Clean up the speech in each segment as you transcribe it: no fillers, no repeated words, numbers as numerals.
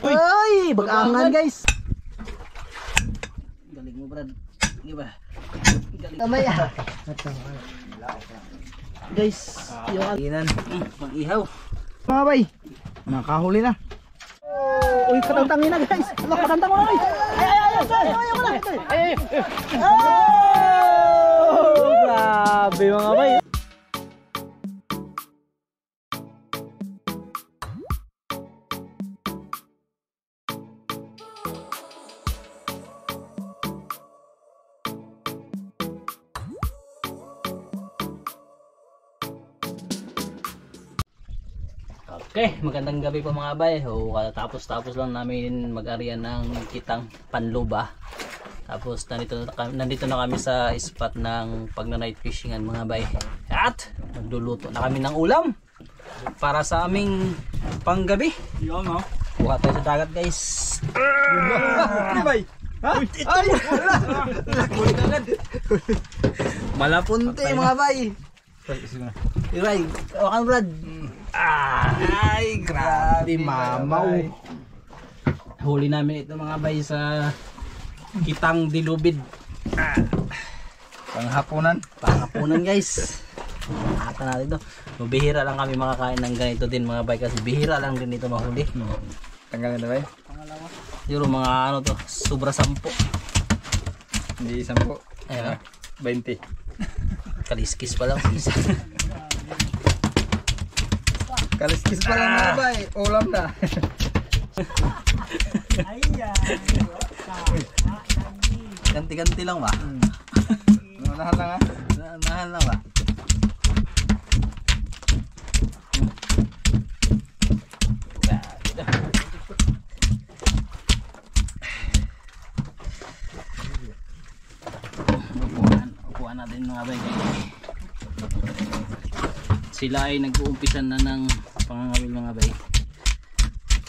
Ay, bagangan guys. Galing mo Brad. Giba. Kamay ah. Guys, yung aginan, mag-ihaw. Mga bay, nakahuli na. Uy, katantangin na guys. Ala, katantang mo na guys. Ay. Oh, grabe mga bay. Okay, magandang gabi po mga bay. Tapos lang namin mag-arian ng kitang panluba. Tapos nandito na kami sa spot ng pagna-night fishingan mga bay. At magluluto na kami ng ulam para sa aming panggabi. Yun no. Kuha tayo sa dagat guys. Di bay? Ha? Ay! Malapunti mga bay. Iray, wakan Brad. Ay, grabe mamaw. Huli namin ito mga bay sa kitang dilubid. Panghapunan guys. Ata natin ito. Bihira lang kami makakain ng ganito din mga bay kasi bihira lang din ito mahuli. Tanggalin na bay? Siguro mga ano to, sobra 10. Hindi 10. Ayun, 20. Kaliskis pa lang. Kaliskis pa lang mga bay, ulam na. Ganti-ganti lang ba? Nahan lang ha? Nahan lang ba? Upuan natin mga bay. Sila ay nag-uumpisan na ng pangangawil mga bay.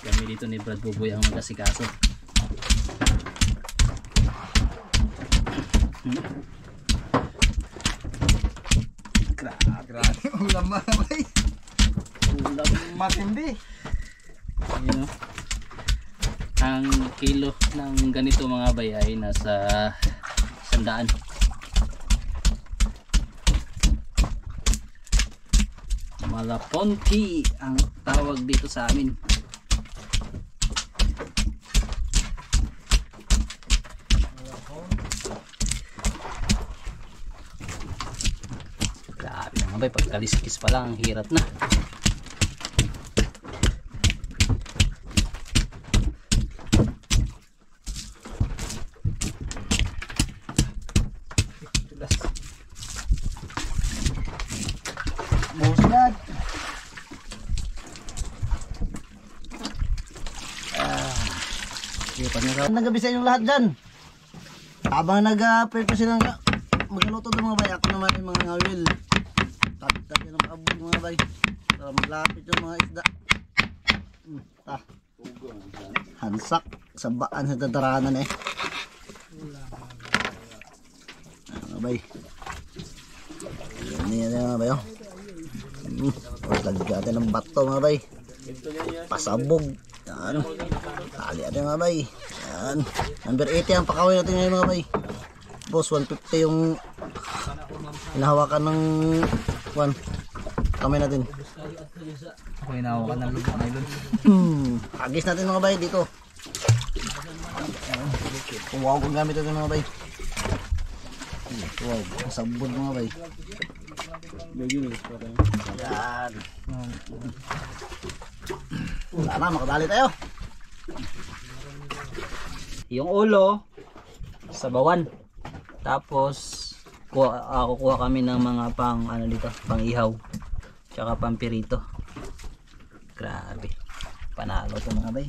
Kami dito ni Brad Buboy ang mag-asikaso. Grabe ulam mga bay. Ulam matindi. Ayun, ang kilo ng ganito mga bay ay nasa 100. Malaponti ang tawag dito sa amin. Grabe mga bay, pagkaliskis pa lang hirap na. Musnad. Magandang gabi sa inyong lahat dyan. Habang nag-prepare silang magluto ng mga bay, ako naman yung mga ngawil. Tatag yan ang abog mga bay para maglapit yung mga isda. Hansak sa baan sa dadaranan eh. Mga bay, yan mga bay oh. Lagyan natin ng bato mga bay, pasabog yan, tali natin mga bay yan. Number 80 ang pakawin natin ngayon mga bay. Boss, 150 yung hinahawakan ng kamay natin. Ako hinahawakan ng lubak na ilon. Hagis natin mga bay dito. Wow, kung gamit natin mga bay. Wow, sabog mga bay. Yan. Wala na, makadali tayo. Yung ulo sa bawan. Tapos kukuha kami ng mga pang ano dito, pang ihaw. Tsaka pang pirito. Grabe. Panalo to mga bay.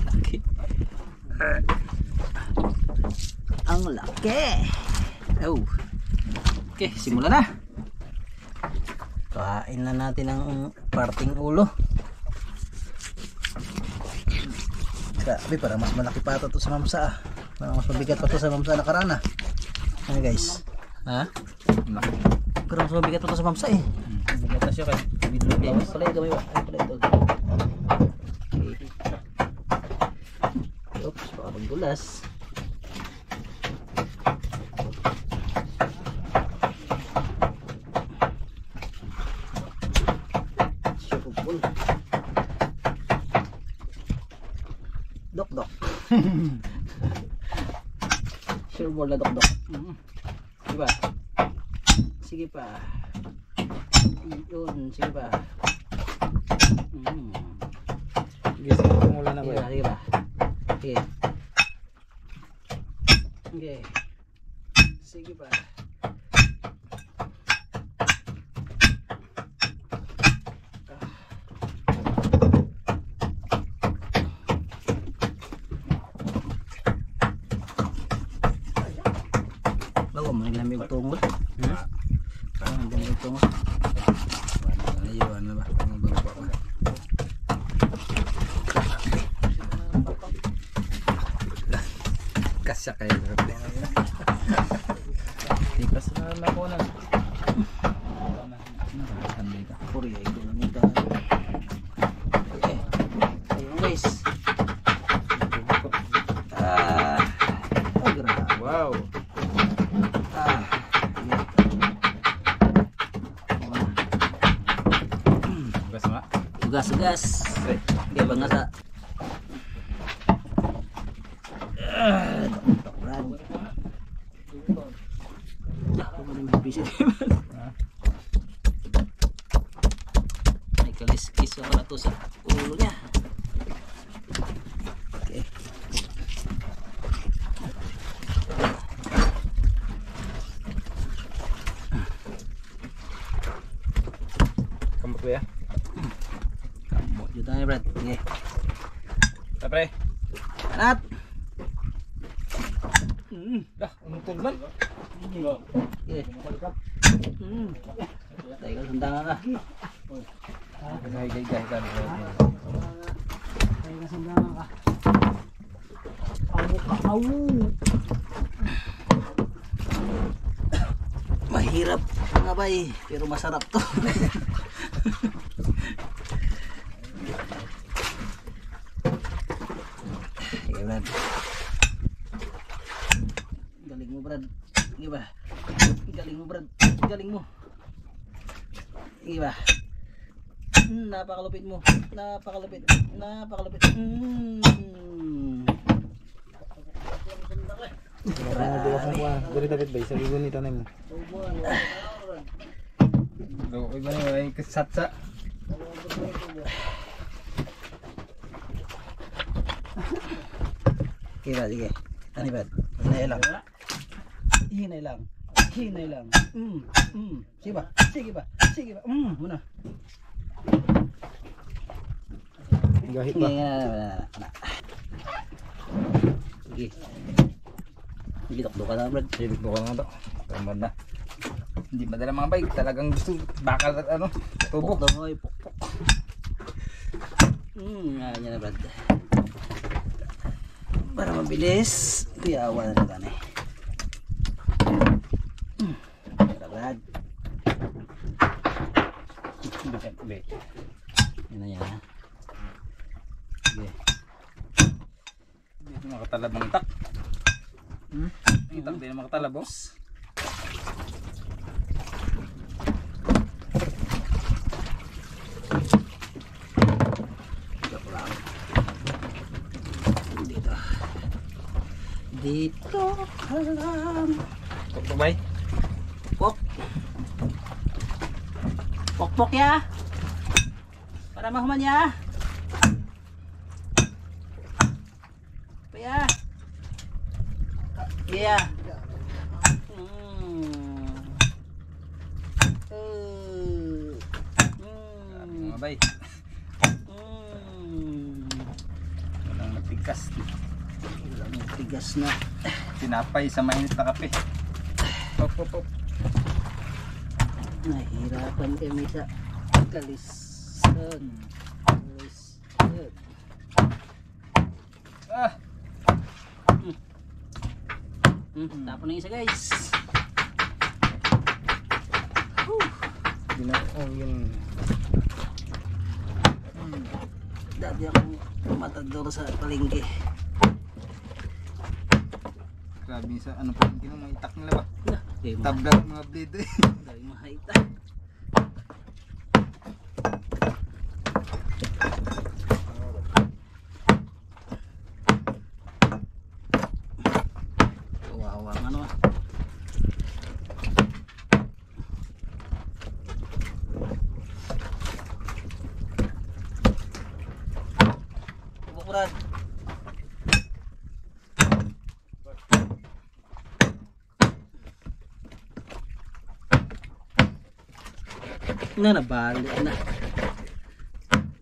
Laki. Ang laki. Oh. Okay, simulan na. Kain na natin ang parting ulo. Grabe, para mas malaki pa ito sa mamsa. Para mas mabigat pa ito sa mamsa nakaraan. Ano guys? Ha? Pero mas mabigat pa ito sa mamsa eh. Bigata siya kay. Hindi, mas pala yung gamay ba? Ay pala ito. Okay. Oops, baka magdulas. Syukupul. Dok-dok. Sure ball na dok-dok. Sige pa. Sige pa. Yun, sige pa. Gising ko mula na ba? Sige pa. Sige. Okay. Sige pa. Bawa mo naglamig tungod. Parang naglamig tungod. Ayun na ba? Ang bago pa ba? Kasya kayo. Tikas na nakunan. Nakakasambay ka. Puri ay ito lang ito. Okay. Ayun guys. Oh grabe. Wow. Gas nga. Ugas-ugas. Kaya ba nga sa Brad. Ako mo rin busy naman. May kaliskis ako na to sa ulo niya. Okay. Kamot ba ya? Kamot yun tayo Brad. Okay. Tapre. Anat! Dah, untol man. Okay. Tayo ka sandangan ka. Gay ka. Tayo ka sandangan ka. Awu ka, awu! Mahirap mga bay, pero masarap to. Sige Brad. Galing mo Brad. Sige ba? Galing mo Brad. Galing mo. Sige ba? Napakalupit mo. Napakalupit. Napakalupit. Dari David bay, sabi ko ni tanay mo. Do, iba na ay kasatsa. Sige ba? Sige. Ano ba? Hinay lang. Hinay lang. Hinay lang. Sige ba? Sige ba? Sige ba? Muna. Gahit Sige. ba? Sige. Sige, dokdo ka na Brad. Ibig mo ka nga to. Tamad na. Hindi madala mga bay, talagang gusto bakal at ano, tubo. Pok daw ay pok. Ganyan na Brad. Para mabilis, piyawa na natin eh. Para Brad. Yan na yan ha. Sige. Dito makatalab ng itak. Itak din na makatalab, boss. Joke lang. Dito ka lang. Tok bay. Pok. Pok ya. Para mahuman ya. Ya. Iya. Mga bay. Walang matigas. Walang tigas na. Tinapay sa mainit na kape. Hop. Nahirapan kami sa kalisan. Tapon na isa guys. Yun. Dati akong matador sa palengke. Grabe sa ano pa yung may itak nila ba? Okay, Tabla mga blade eh. Dahil mahita. Kawawa ang ano. Bukuran. Na nabali na.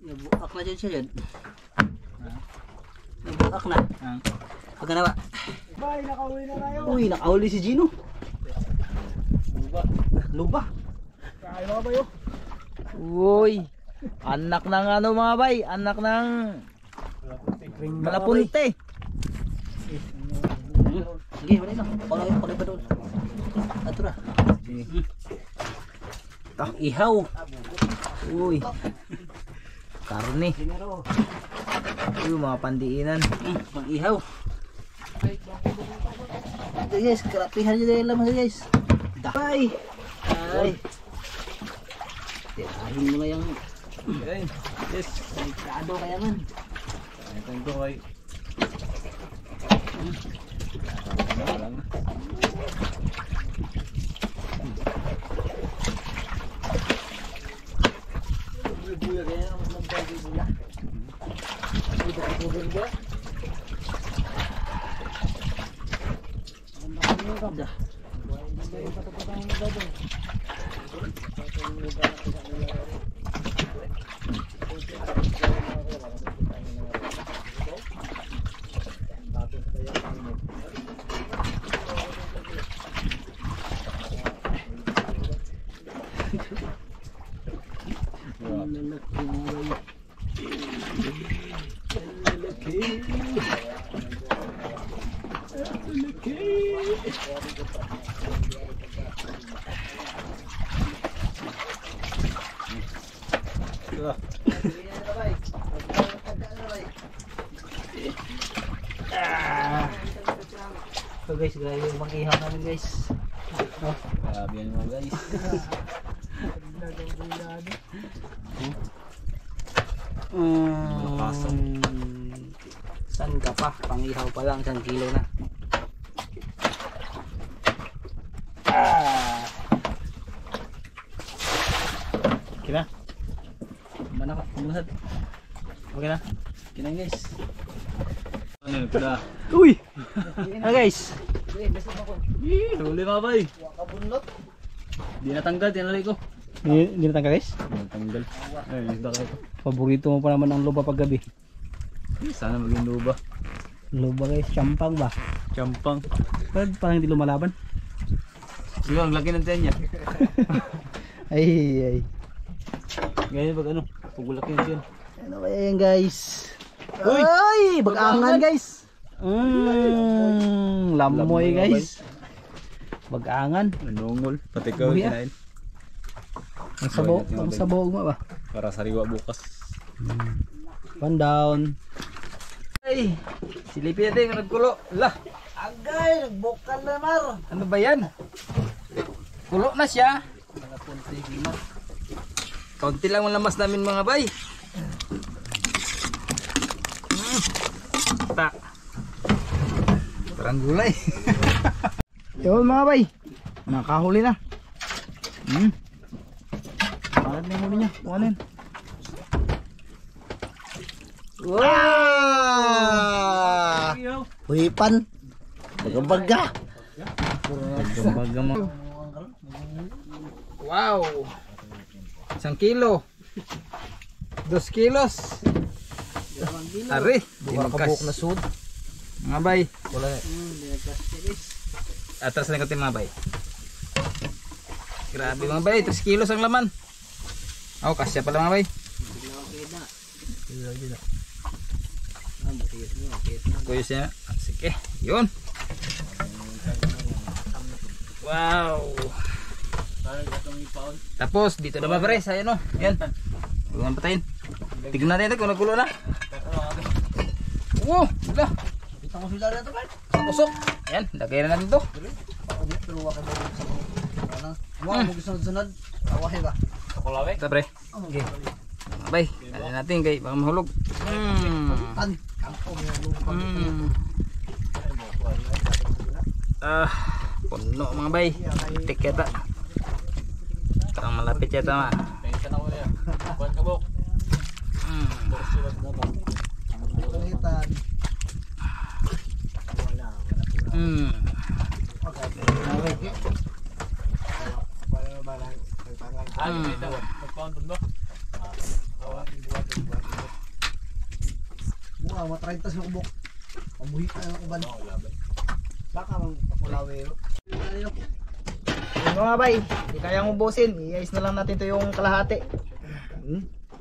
Nabuak na dyan siya dyan. Nabuak na. Pagka na ba? Bay, nakauwi na tayo. Uy, nakauli si Gino. Luba. Kaya mga bayo. Uy. Anak ng ano mga bay, anak ng Malapunte. Sige, wala na. Wala yung pakay pa doon. Ato na. Ihaw. Uy. Karne. Uy, mga pandiinan. Mag-ihaw. Ito guys, karapihan nyo dahil lamang guys. Ay. Ay. Tirahin mo na yung Yes. kado kaya man. Ito ko ay. Buya kaya mas magbago buya. Ito ko din ba? Dah. So guys, grabe yung pag-ihaw namin guys. Grabe yan mga guys. Saan ka pa? Pang-ihaw pa lang, 1 kilo na. Okay na? Mana ka? Bumusad. Okay na? Kina guys. Ano pala? Uy! Ah guys. Huli mga bay. Di natanggal, tinalay ko. Hindi na tanggal guys? Tanggal. Ay, isda ka ito. Paborito mo pa naman ang luba pag gabi. Sana maging luba. Luba guys, champang ba? Champang. Pero parang hindi lumalaban. Sige, ang laki ng tiyan niya. Ay, ay. Ganyan pag ano, pagulaki yung tiyan. Ano kaya yan guys? Uy! Ay! Bag-angan guys! Lamoy guys. Bag-angan. Nanungol. Pati ka Buya. kinain. Ang sabaw mo ba? Para sariwa bukas. One down. Ay! Silipin natin, nagkulo. Lah! Agay, nagbukal na mar. Ano ba yan? Kulo na siya. Kaunti lang ang lamas namin mga bay. Tak. Parang gulay. Yun mga bay. Nakahuli na. Palat na yung huli niya. Kung ano yun. Wow! Huipan. Baga-baga. Baga mo. Wow! 1 kilo. 2 kilos. Ari, Kabuk na sud. mga bay. Wala. Atras na yung mga bay. Grabe mga bay, 3 kilos ang laman. Oh, kasya pala mga bay. Kuyos niya. Sige, yun. Wow. Tapos dito na ba pare? Ayan o. Yan. Huwag patayin. Tignan natin ito kung nagkulo na. Oo. Wala. Kita ko sila na ito, Bert. Kusok. Ayan. Lagay na natin ito. Ako dito, pero wala ka mo sa ano. Mo sunod-sunod. Awahe ba? Ito pre. Okay. Bye. Kaya natin kay baka mahulog. Tan. Kampo mo Puno mga bay. Tik yata. Parang malapit yata ma. Buka, matry tas yung kubok. Pamuhi ka ng uban. Baka mang papulawero. Yung mga bay, hindi kayang ubusin. I-ice na lang natin ito yung kalahati.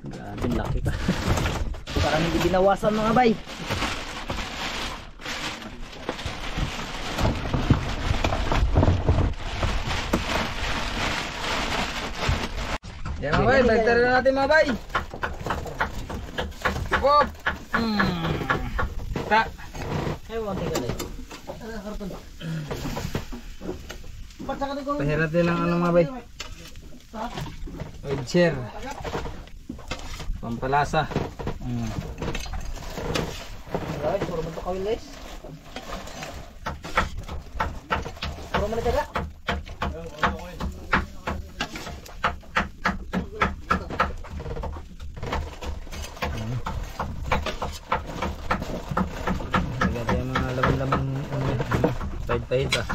Grabe, laki pa. Parang hindi binawasan mga bay. Yan mga bay, baliktad na natin mga bay. Wop! Ta. Ewan, tingnan na ito. Pahirap din ang ano mga bay. Oidcher. Pampalasa. Guys, puro man to kawin guys. Puro man na taga. Lagyan tayo mga laman-laman pahid-pahid ah.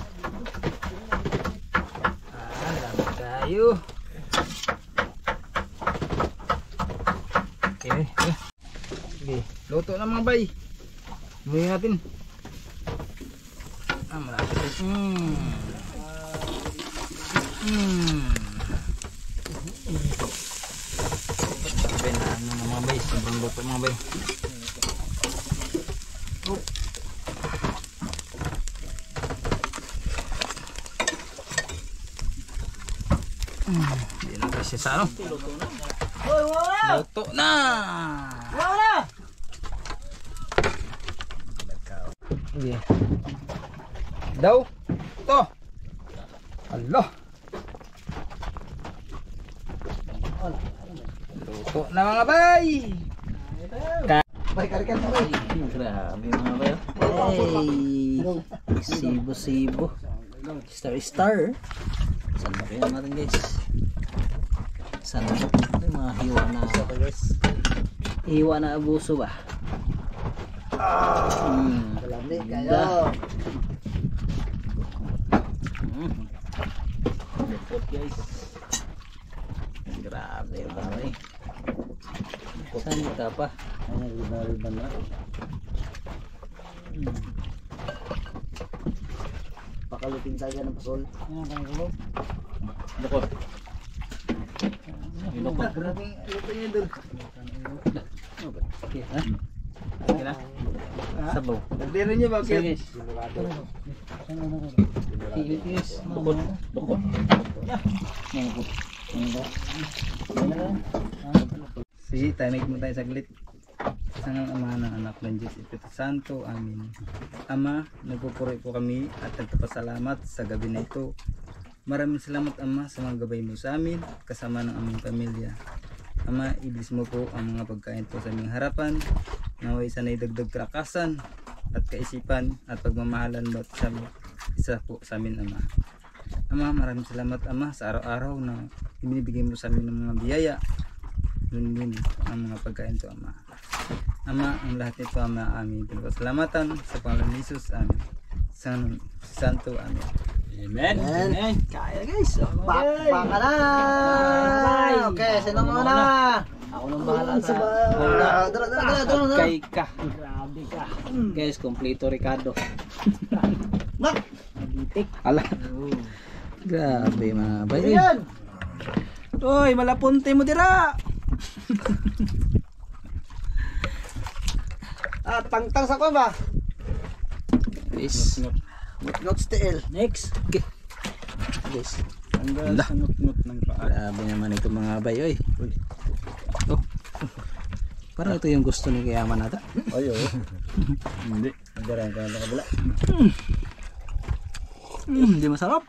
Dami tayo. Okay. Okay. Luto na mga bay. Lutuin natin. Malapit. Sabi na ano mga bay. Sobrang luto mga bay. Hindi na kasi sa ano. Luto na. Okay. Daw. To. Allah. Luto na mga bay. Balik karikan mo bay. Grabe mga bayo. Hey! Sibo-sibo. Star. Saan na kaya natin guys? Saan na? Ito yung mga hiwa na. Hiwa na abuso ba? Kalami kayo. Lupot guys. Grabe mga. Saan ka pa? Ay, nagriba-riba na. Pakalutin tayo ng pasol. Lukot. Lukot. Grabe luto niya dun. Okay, ha? Okay na. Sabaw. Nagdira niyo ba? Sige guys. Tiis. Lukot. Lukot. Sige, tanig mo tayo saglit. Sangang Ama ng Anak ng Diyos Espiritu Santo. Amin. Ama, nagpupuri po kami at nagpapasalamat sa gabi na ito. Maraming salamat Ama sa mga gabay mo sa amin, kasama ng aming pamilya. Ama, iblis mo po ang mga pagkain po sa aming harapan. Naway sana'y dagdag karakasan at kaisipan at pagmamahalan mo sa isa po sa amin Ama. Ama, maraming salamat Ama sa araw-araw na ibinibigay mo sa amin ng mga biyaya. Yun ang mga pagkain to Ama. Ama, ang lahat nito Ama aming pinapasalamatan sa pangalan ni Jesus. Amen. Santo. Amen. Amen. Amen. Kaya guys. Baka na. Okay, sino muna? Ako nang bahala sa Dala. kay ka. Grabe ka. Guys, kompleto Ricardo. Nak. Bitik. Ala. Grabe mga bay. Ayan. Oy, malapunte mo dira. Tangtang sa ko ba? Guys. Notes TL. Next. Okay. Guys. Tanggal Ala. sa nut-nut ng paa. Grabe naman ito mga bay, oy. Oh. Parang ito yung gusto ni Kayaman ata. Ay, oo. Hindi. Hindi rin ka na kabila. Hindi masarap.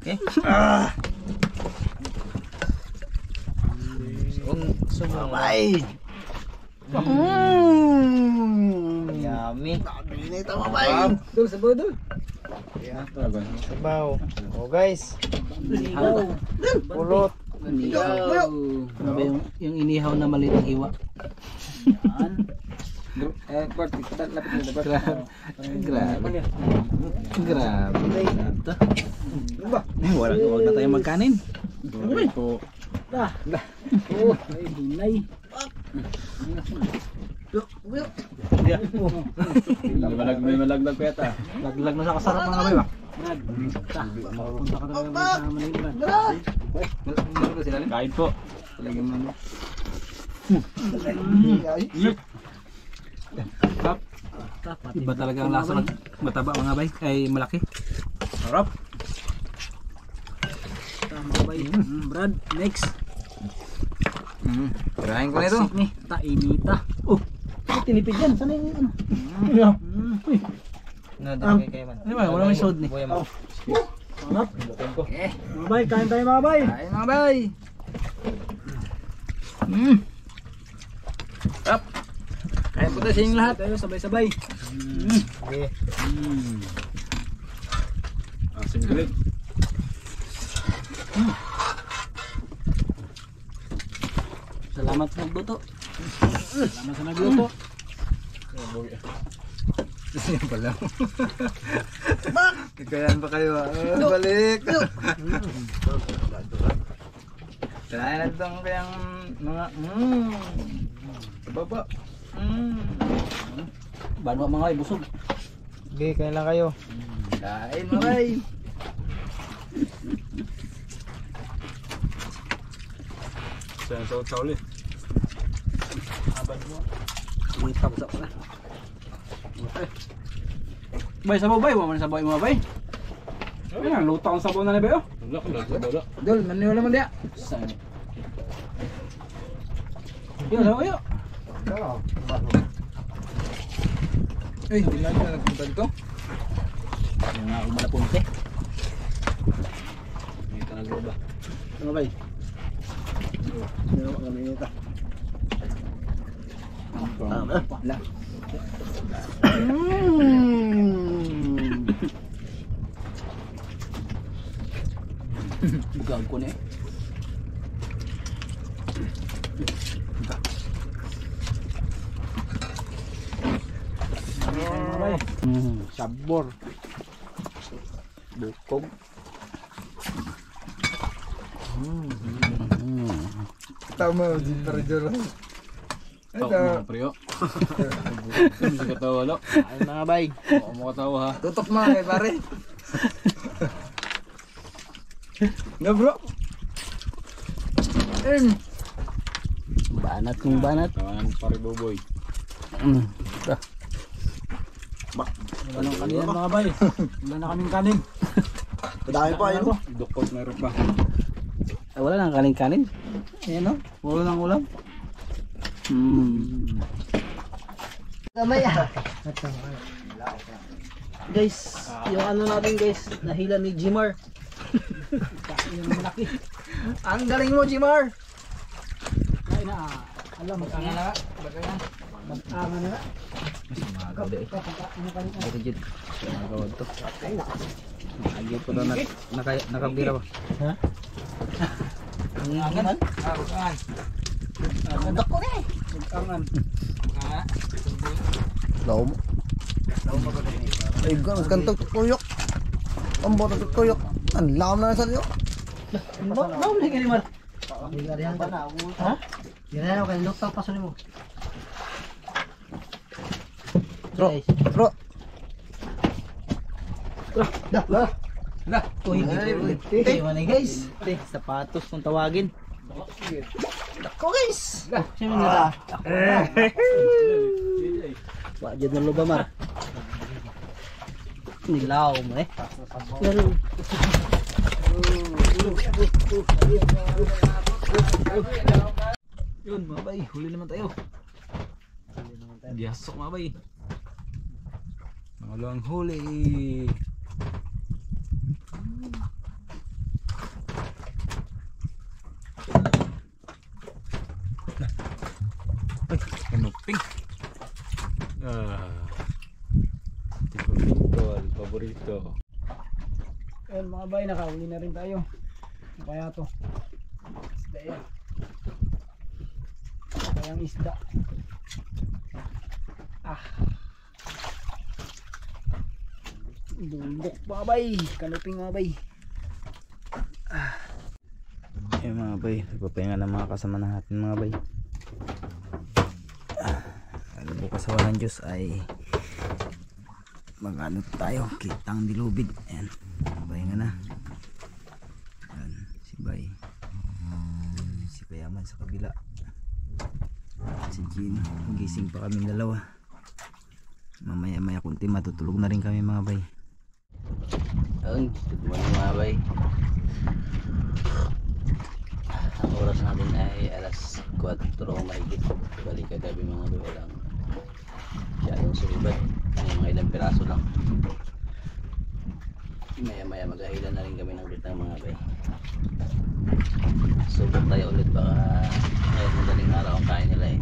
Okay. Sumabay. Yummy. Binit ang mabay. Dul, sabaw dul. Sabaw. Oh guys. Pulot. Grabe yung inihaw na maliit na hiwa. Part, lapit mo dapat. Grabe. Grabe. Ito. Huwag na tayo magkanin. Po. Oh, ay hinay. May malaglag pa yata. Laglag na sa kasarap mga bay ba? Punta ka talaga sa Manila. Kain po. Talagang ano. Iba talaga ang lasa ng mataba mga bay. Ay malaki. Sarap. Mga bay. Brad, next. Kirahin ko na ito. Pasik ni, tainita. Oh, bakit tinipid yan? Sana yung ano? Uy, ano ba? Wala may sod ni. Sarap. Mga bay, kain tayo mga bay. Kain mga bay. Up. Kain po tayo sa inyong lahat. Tayo sabay-sabay. Okay. Asim galit. Salamat sa nagluto. Salamat sa nagluto. Yan pala. Kakayan pa kayo. Balik. Kaya na itong kayang mga sa baba. Banwa mga bay, busog. Okay, kain lang kayo. Kain mga bay. Sa ulit. Itap sa na. Bay, sabaw bay. Waman sabaw mga bay. Ayan, luto ang sabaw na ni bay oh. Dol, maniwala man dia. Yun, sabaw yun. Ay, hindi lang na nagpunta dito. Yung nga umalapunte. Dito na ba? Mga bay. Dito kami nito. La. Bugag ko na eh. Sabor. Bukog. Tama, di pa rin dyan. Ito. Priyo. Hindi ka tawa lo. Ay mga bay. Oo mo katawa ha. Tutok mo kay pare. Nga bro. Banat kung banat. Tawanan pare boboy. Ito. Wala nang kanin mga bay. Wala na kaming kanin. Madami pa yun. Dukot meron pa. Wala nang kanin-kanin. Ayan o. Wala nang ulam. Kamay ah. Guys, yung ano natin guys, nahila ni Jimar. Yung malaki. Ang galing mo, Jimar. Ay na, alam mo. Mag-angan na. Mag-angan na. Magaw di. Ito jid. Magaw to. Lagi po na nakabira ba? Ha? Ang angan? Bukan. Ang dako na eh. Ang angan. Law mo. Ay, gano'n kantog tuyok. Ang boto tuyok. Ang laom na sa tuyok. Naum na gani Mar. Ha? Yan na, kaya lukta pa mo. Bro, Bro. dah. Lah. Uy, hindi man guys. Sapatos kung tawagin. Dako guys. Sino na da? Wa jud na luba Mar. Nilaw mo eh. Yun mga bay, huli naman tayo. Giyasok mga bay. Walang huli. Ay, kanuping. Tipong paborito. Ayun mga bay, nakahuli na rin tayo. Ano kaya to? Isda yan. Ano kayang isda? Dulok mga bay, kanuping mga bay. Ayun mga bay, nagpapahinga ng mga kasama natin mga bay. Bukas sa walang Diyos ay mag-ano tayo, kitang dilubid. Ayan, pahinga na. Ayan, si Bay, si Payaman sa kabila, si Gino, gising pa kami dalawa. Mamaya maya kunti matutulog na rin kami mga bay. Good morning mga bay. Ang oras natin ay alas 4 mahigit. Balik kagabi mga bay, walang masyadong sumibat. Mga ilang piraso lang. Maya maya maghahilan na rin kami ng ulit ng mga bay. Subok tayo ulit, baka ngayon madaling araw ang kain nila eh.